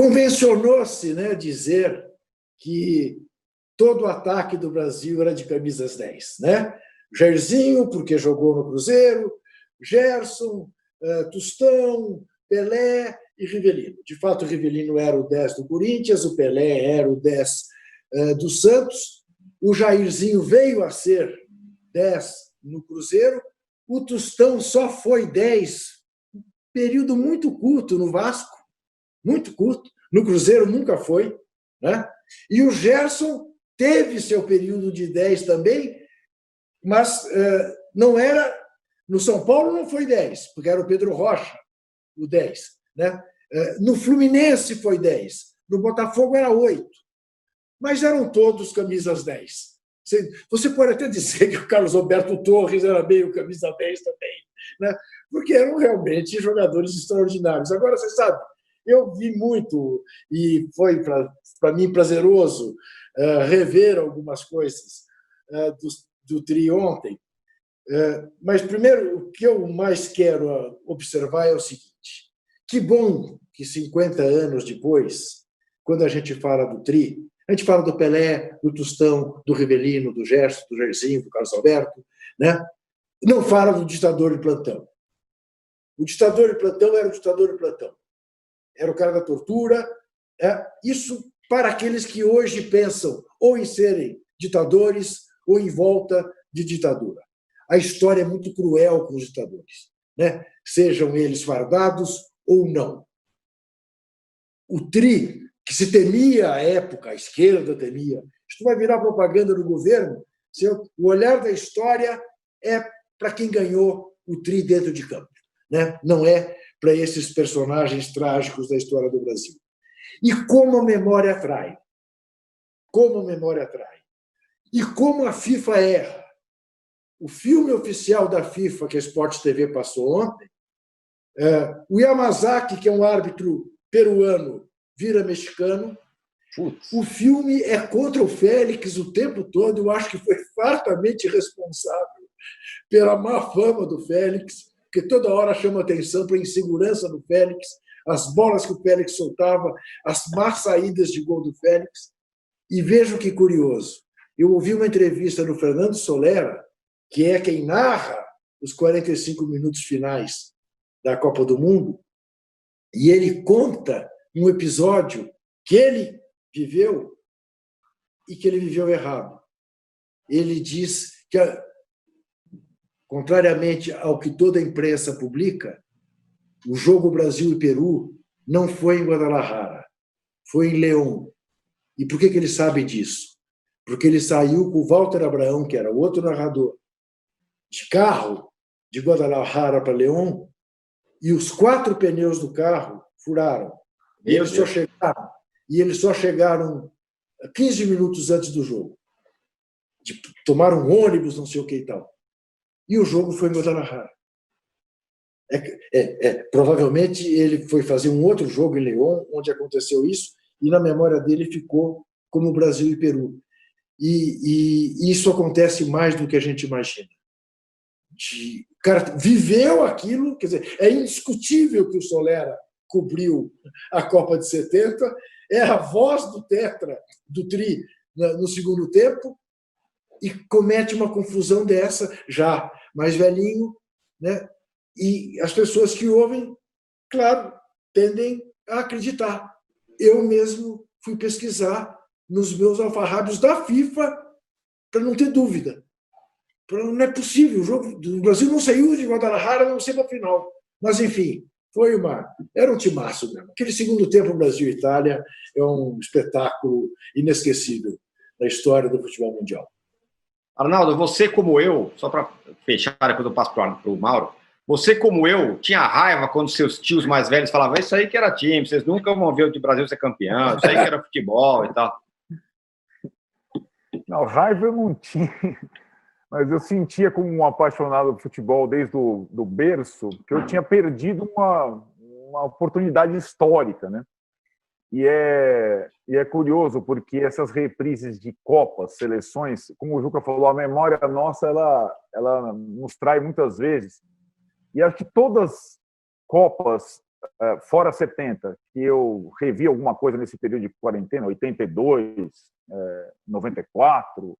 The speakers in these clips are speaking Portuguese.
Convencionou-se, né, dizer que todo o ataque do Brasil era de camisas 10, né? Jairzinho, porque jogou no Cruzeiro, Gerson, Tostão, Pelé e Rivelino. De fato, o Rivelino era o 10 do Corinthians, o Pelé era o 10 do Santos, o Jairzinho veio a ser 10 no Cruzeiro, o Tostão só foi 10, período muito curto no Vasco, muito curto, no Cruzeiro nunca foi, né? E o Gerson teve seu período de 10 também, mas não era... No São Paulo não foi 10, porque era o Pedro Rocha, o 10. Né? No Fluminense foi 10, no Botafogo era 8. Mas eram todos camisas 10. Você pode até dizer que o Carlos Alberto Torres era meio camisa 10 também, né? Porque eram realmente jogadores extraordinários. Agora, você sabe, eu vi muito, e foi para mim prazeroso rever algumas coisas do Tri ontem. Mas, primeiro, o que eu mais quero observar é o seguinte: que bom que 50 anos depois, quando a gente fala do Tri, a gente fala do Pelé, do Tostão, do Rivelino, do Gerson, do Jairzinho, do Carlos Alberto, né? Não fala do ditador de plantão. O ditador de plantão era o ditador de plantão. Era o cara da tortura. Isso para aqueles que hoje pensam ou em serem ditadores ou em volta de ditadura. A história é muito cruel com os ditadores, né? Sejam eles fardados ou não. O Tri, que se temia à época, a esquerda temia, isto vai virar propaganda do governo, o olhar da história é para quem ganhou o Tri dentro de campo, né? Não é para esses personagens trágicos da história do Brasil. E como a memória atrai. Como a memória atrai. E como a FIFA erra. O filme oficial da FIFA, que a Sport TV passou ontem, o Yamazaki, que é um árbitro peruano, vira mexicano. Putz. O filme é contra o Félix o tempo todo. Eu acho que foi fartamente responsável pela má fama do Félix, que toda hora chama atenção para a insegurança do Félix, as bolas que o Félix soltava, as más saídas de gol do Félix. E veja que curioso. Eu ouvi uma entrevista do Fernando Solera, que é quem narra os 45 minutos finais da Copa do Mundo, e ele conta um episódio que ele viveu e que ele viveu errado. Ele diz que, contrariamente ao que toda a imprensa publica, o jogo Brasil e Peru não foi em Guadalajara, foi em León. E por que ele sabe disso? Porque ele saiu com o Walter Abraão, que era o outro narrador, de carro de Guadalajara para León, e os 4 pneus do carro furaram. E eles só chegaram 15 minutos antes do jogo. Tomaram um ônibus, não sei o que e tal. E o jogo foi em Guadalajara. Provavelmente ele foi fazer um outro jogo em León, onde aconteceu isso, e na memória dele ficou como Brasil e Peru. E isso acontece mais do que a gente imagina. O cara viveu aquilo, quer dizer, é indiscutível que o Solera cobriu a Copa de 70, é a voz do Tetra, do Tri, no segundo tempo, e comete uma confusão dessa, já mais velhinho, né? E as pessoas que ouvem, claro, tendem a acreditar. Eu mesmo fui pesquisar nos meus alfarrábios da FIFA para não ter dúvida. Não é possível, o jogo do Brasil não saiu de Guadalajara, não sei para a final. Mas, enfim, era um timaço mesmo. Aquele segundo tempo Brasil e Itália é um espetáculo inesquecível da história do futebol mundial. Arnaldo, você como eu, só para fechar, depois eu passo para o Mauro, você como eu tinha raiva quando seus tios mais velhos falavam isso aí que era time, vocês nunca vão ver o Brasil ser campeão, isso aí que era futebol e tal. Não, raiva eu não tinha, mas eu sentia como um apaixonado por futebol desde do berço que eu tinha perdido uma oportunidade histórica, né? E é curioso porque essas reprises de Copas, seleções, como o Juca falou, a memória nossa ela nos trai muitas vezes. E acho que todas Copas fora 70, que eu revi alguma coisa nesse período de quarentena, 82, 94,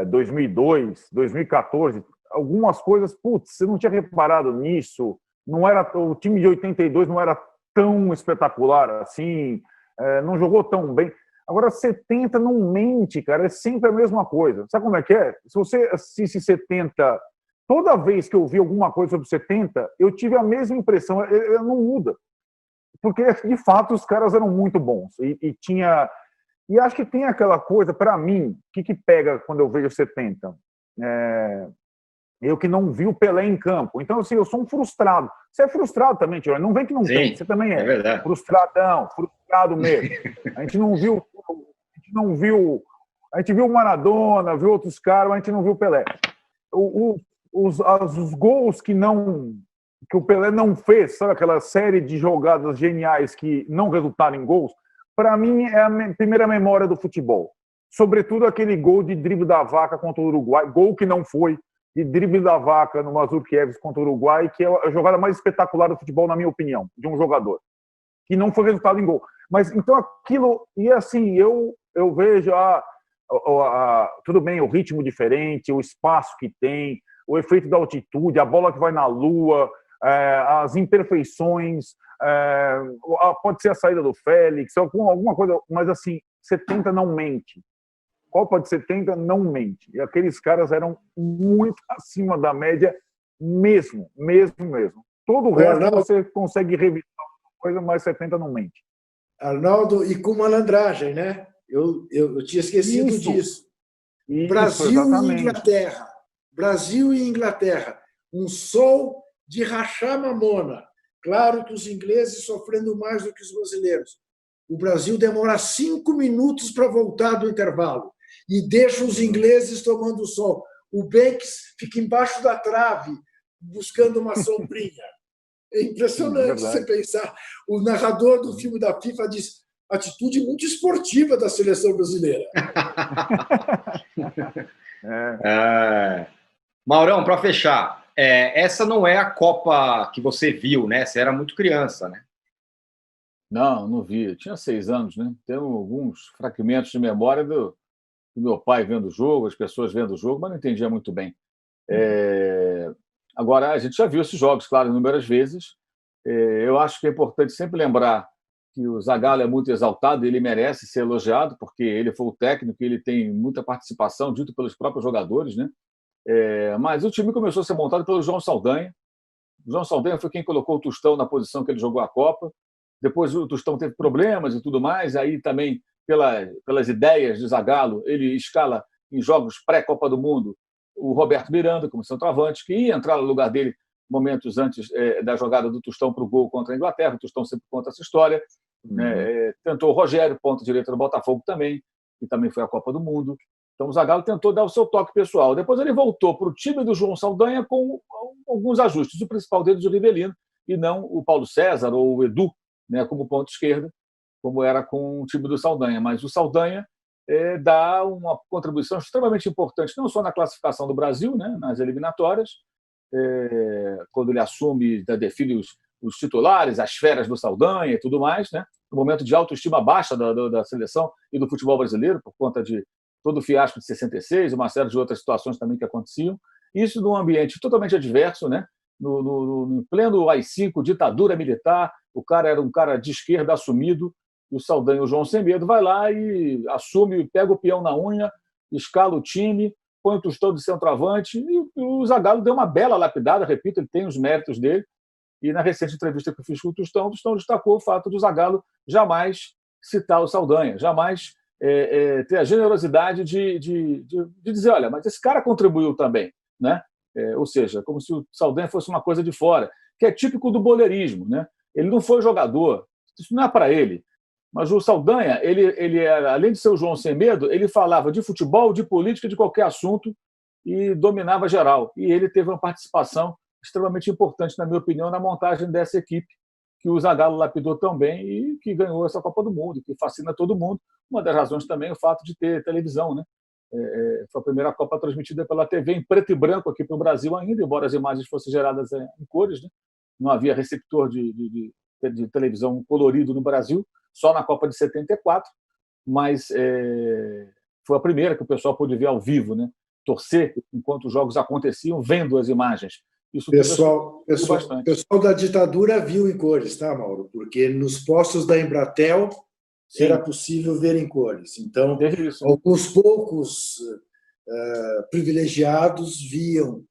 2002, 2014, algumas coisas, putz, você não tinha reparado nisso, não era, o time de 82 não era tão espetacular assim, não jogou tão bem. Agora, 70 não mente, cara, é sempre a mesma coisa. Sabe como é que é? Se você assiste 70, toda vez que eu vi alguma coisa sobre 70, eu tive a mesma impressão, não muda. Porque, de fato, os caras eram muito bons. E acho que tem aquela coisa, para mim, o que pega quando eu vejo 70? Eu que não vi o Pelé em campo. Então, assim, eu sou um frustrado. Você é frustrado também, Tio. Não vem que não tem. Você também é. É verdade. Frustradão, frustrado mesmo. A gente viu o Maradona, viu outros caras, mas a gente não viu o Pelé. Os gols que o Pelé não fez, sabe aquela série de jogadas geniais que não resultaram em gols, para mim é a primeira memória do futebol. Sobretudo aquele gol de drible da Vaca contra o Uruguai, gol que não foi, de drible da Vaca no Mazurkiewicz contra o Uruguai, que é a jogada mais espetacular do futebol, na minha opinião, de um jogador, que não foi resultado em gol. Mas então aquilo, e assim, eu vejo tudo bem, o ritmo diferente, o espaço que tem, o efeito da altitude, a bola que vai na lua, as imperfeições, pode ser a saída do Félix, alguma coisa, mas assim, 70 não mente. Copa de 70 não mente. E aqueles caras eram muito acima da média mesmo. Todo o resto Arnaldo, você consegue revisar alguma coisa, mas 70 não mente. Arnaldo, e com malandragem, né? Eu tinha esquecido disso. Brasil e Inglaterra. Um sol de rachar mamona. Claro que os ingleses sofrendo mais do que os brasileiros. O Brasil demora 5 minutos para voltar do intervalo e deixa os ingleses tomando sol. O Banks fica embaixo da trave, buscando uma sombrinha. É impressionante você pensar. O narrador do filme da FIFA diz: atitude muito esportiva da seleção brasileira. Maurão, para fechar, essa não é a Copa que você viu, né? Você era muito criança, né? Não vi. Eu tinha 6 anos, né? Tenho alguns fragmentos de memória do meu pai vendo o jogo, as pessoas vendo o jogo, mas não entendia muito bem. Agora, a gente já viu esses jogos, claro, inúmeras vezes. Eu acho que é importante sempre lembrar que o Zagallo é muito exaltado e ele merece ser elogiado, porque ele foi o técnico e ele tem muita participação, dito pelos próprios jogadores, né? Mas o time começou a ser montado pelo João Saldanha. O João Saldanha foi quem colocou o Tostão na posição que ele jogou a Copa. Depois o Tostão teve problemas e tudo mais, aí também, pelas ideias de Zagallo, ele escala em jogos pré-Copa do Mundo o Roberto Miranda como centroavante, que ia entrar no lugar dele momentos antes da jogada do Tostão para o gol contra a Inglaterra. O Tostão sempre conta essa história. Tentou o Rogério, ponta direita do Botafogo também, que também foi à Copa do Mundo. Então o Zagallo tentou dar o seu toque pessoal. Depois ele voltou para o time do João Saldanha com alguns ajustes, o principal deles o Rivelino, e não o Paulo César ou o Edu, né, como ponto esquerda, como era com o time do Saldanha. Mas o Saldanha dá uma contribuição extremamente importante, não só na classificação do Brasil, né, nas eliminatórias, quando ele assume, define os titulares, as feras do Saldanha e tudo mais, né, no momento de autoestima baixa da seleção e do futebol brasileiro, por conta de todo o fiasco de 66 e uma série de outras situações também que aconteciam. Isso num ambiente totalmente adverso, né, no pleno AI-5, ditadura militar. O cara era um cara de esquerda assumido, e o Saldanha, o João Semedo, vai lá e assume, pega o peão na unha, escala o time, põe o Tostão de centroavante, e o Zagallo deu uma bela lapidada, repito, ele tem os méritos dele, e na recente entrevista que eu fiz com o Tostão destacou o fato do Zagallo jamais citar o Saldanha, jamais ter a generosidade de dizer, olha, mas esse cara contribuiu também, né? Ou seja, como se o Saldanha fosse uma coisa de fora, que é típico do boleirismo, né? Ele não foi jogador, isso não é para ele. Mas o Saldanha, ele era, além de ser o João Semedo, ele falava de futebol, de política, de qualquer assunto e dominava geral. E ele teve uma participação extremamente importante, na minha opinião, na montagem dessa equipe que o Zagallo lapidou tão bem e que ganhou essa Copa do Mundo, que fascina todo mundo. Uma das razões também é o fato de ter televisão, né? Foi a primeira Copa transmitida pela TV em preto e branco aqui para o Brasil ainda, embora as imagens fossem geradas em cores, né? Não havia receptor de de televisão colorido no Brasil, só na Copa de 74, mas foi a primeira que o pessoal pôde ver ao vivo, né? Torcer enquanto os jogos aconteciam, vendo as imagens. Isso pessoal da ditadura viu em cores, tá, Mauro? Porque nos postos da Embratel era possível ver em cores. Então, alguns poucos privilegiados viam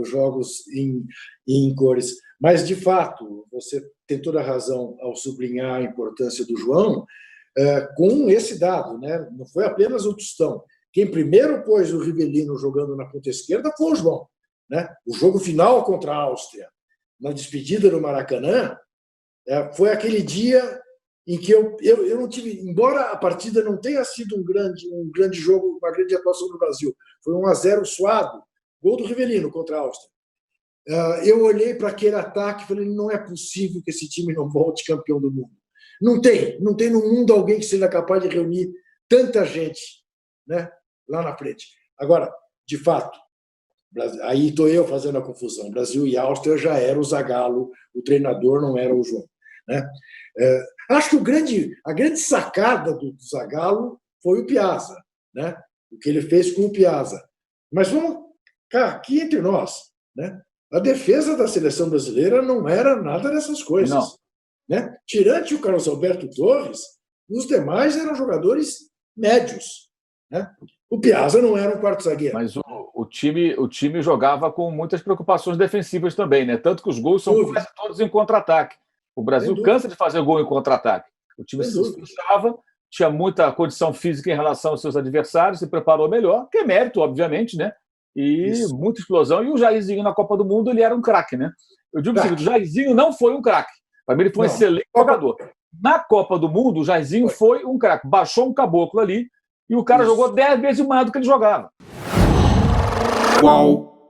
os jogos em cores. Mas, de fato, você tem toda a razão ao sublinhar a importância do João com esse dado, né? Não foi apenas o Tostão. Quem primeiro pôs o Rivellino jogando na ponta esquerda foi o João, né? O jogo final contra a Áustria, na despedida do Maracanã, foi aquele dia em que eu não tive, embora a partida não tenha sido um grande jogo, uma grande atuação do Brasil, foi 1-0 suado, gol do Rivellino contra a Áustria. Eu olhei para aquele ataque e falei, não é possível que esse time não volte campeão do mundo. Não tem no mundo alguém que seja capaz de reunir tanta gente, né, lá na frente. Agora, de fato, aí estou eu fazendo a confusão. Brasil e Áustria já era o Zagallo, o treinador não era o João, né? Acho que a grande sacada do Zagallo foi o Piazza, né? O que ele fez com o Piazza. Mas vamos, cara, aqui entre nós, né? A defesa da seleção brasileira não era nada dessas coisas. Não. Né? Tirante o Carlos Alberto Torres, os demais eram jogadores médios, né? O Piazza não era um quarto zagueiro. Mas o time jogava com muitas preocupações defensivas também, né? Tanto que os gols são quase todos em contra-ataque. O Brasil cansa de fazer gol em contra-ataque. O time se fechava, tinha muita condição física em relação aos seus adversários, se preparou melhor, que é mérito, obviamente, né? E muita explosão. E o Jairzinho na Copa do Mundo, ele era um craque, né? Eu digo o seguinte, o Jairzinho não foi um craque. Para mim, ele foi um excelente jogador. Na Copa do Mundo, o Jairzinho foi um craque. Baixou um caboclo ali e o cara jogou 10 vezes mais do que ele jogava. Qual?